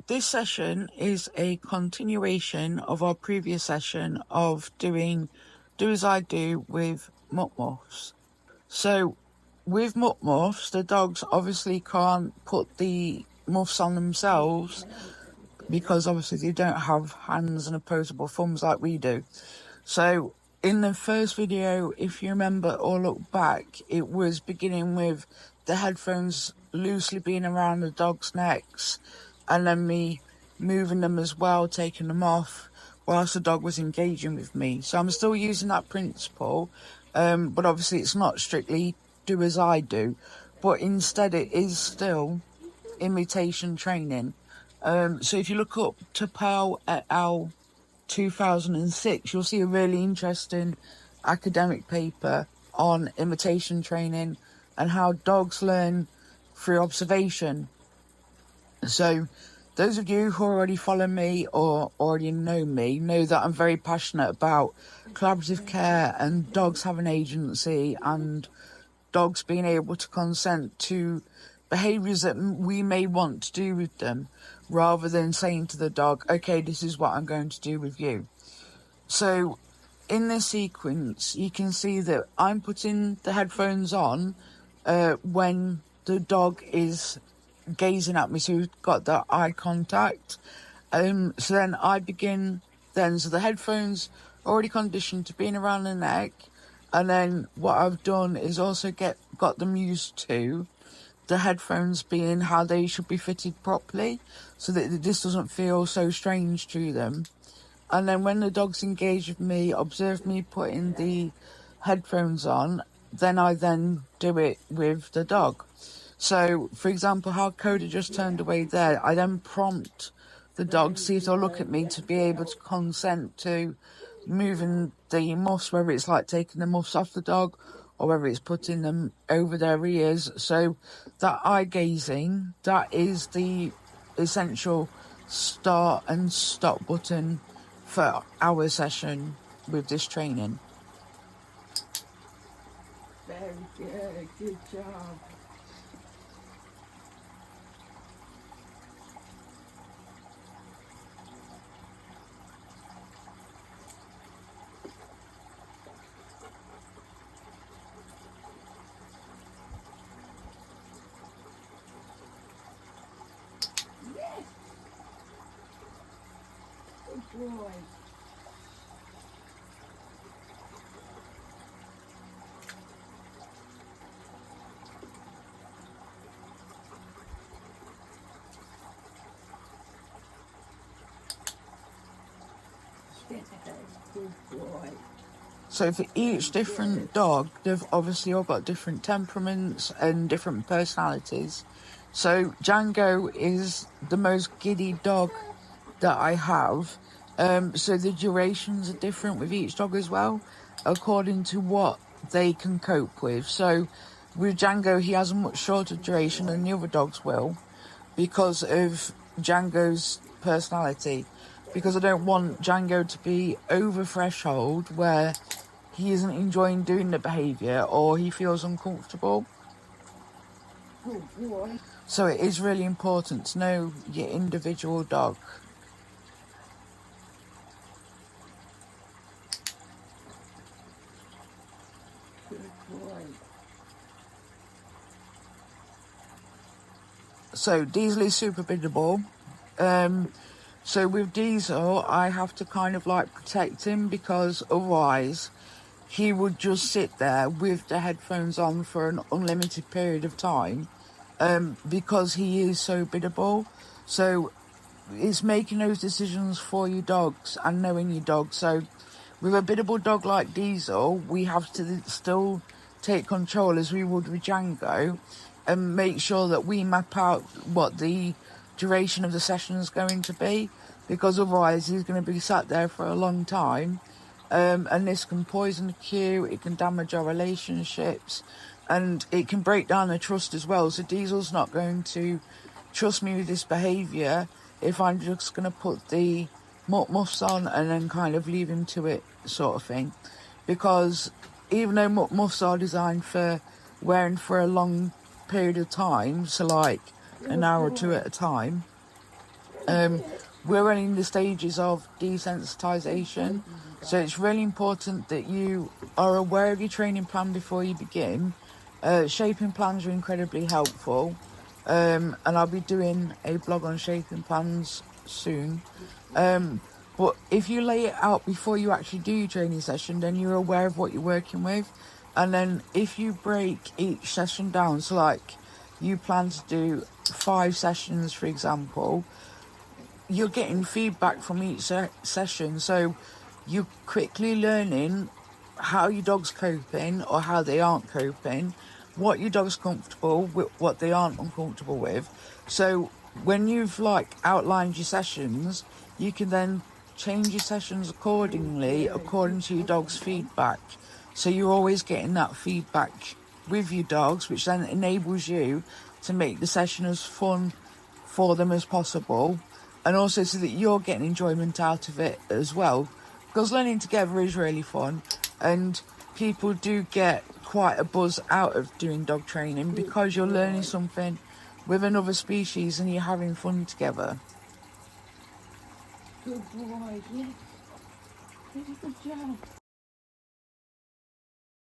this session is a continuation of our previous session of doing Do As I Do with Mutt Muffs. So with Mutt Muffs, the dogs obviously can't put the muffs on themselves because obviously they don't have hands and opposable thumbs like we do. So in the first video, if you remember or look back, it was beginning with the headphones loosely being around the dog's necks and then me moving them as well, taking them off whilst the dog was engaging with me. So I'm still using that principle, but obviously it's not strictly do as I do, but instead it is still imitation training. So if you look up Tapau et al. 2006, you'll see a really interesting academic paper on imitation training and how dogs learn through observation. So those of you who already follow me or already know me know that I'm very passionate about collaborative care and dogs having agency and dogs being able to consent to behaviours that we may want to do with them, rather than saying to the dog, okay, this is what I'm going to do with you. So in this sequence, you can see that I'm putting the headphones on when the dog is gazing at me, so we've got that eye contact. So then I begin so the headphones already conditioned to being around the neck, and then what I've done is also got them used to the headphones being how they should be fitted properly, so that this doesn't feel so strange to them. And then when the dog's engaged with me, observe me putting the headphones on, then I do it with the dog. So, for example, how Coda just turned away there, I then prompt the dog, see if they'll look at me, to be able to consent to moving the muffs, whether it's like taking the muffs off the dog or whether it's putting them over their ears. So that eye gazing, that is the essential start and stop button for our session with this training. Very good job. Yes! Good boy. Good boy. So for each different dog, they've obviously all got different temperaments and different personalities. So Django is the most giddy dog that I have. So the durations are different with each dog as well, according to what they can cope with. So with Django, he has a much shorter duration than the other dogs will, because of Django's personality. Because I don't want Django to be over threshold where he isn't enjoying doing the behaviour or he feels uncomfortable. Good boy. So it is really important to know your individual dog. Good boy. So Diesel is super biddable. So with Diesel, I have to kind of like protect him, because otherwise he would just sit there with the headphones on for an unlimited period of time, because he is so biddable. So it's making those decisions for your dogs and knowing your dog. So with a biddable dog like Diesel, we have to still take control as we would with Django, and make sure that we map out what the duration of the session is going to be, because otherwise he's going to be sat there for a long time, and this can poison the queue, it can damage our relationships, and it can break down the trust as well. So Diesel's not going to trust me with this behaviour if I'm just going to put the Mutt Muffs on and then kind of leave him to it, sort of thing. Because even though Mutt Muffs are designed for wearing for a long period of time, so like an hour or two at a time, We're running the stages of desensitization, so it's really important that you are aware of your training plan before you begin. Shaping plans are incredibly helpful, and I'll be doing a blog on shaping plans soon. But if you lay it out before you actually do your training session, then you're aware of what you're working with. And then if you break each session down, so like you plan to do 5 sessions, for example, you're getting feedback from each session, so you're quickly learning how your dog's coping or how they aren't coping, what your dog's comfortable with, what they aren't uncomfortable with. So when you've like outlined your sessions, you can then change your sessions accordingly according to your dog's feedback. So you're always getting that feedback with your dogs, which then enables you to make the session as fun for them as possible, and also so that you're getting enjoyment out of it as well, because learning together is really fun, and people do get quite a buzz out of doing dog training because you're learning something with another species and you're having fun together. Good boy, yes. Very good job.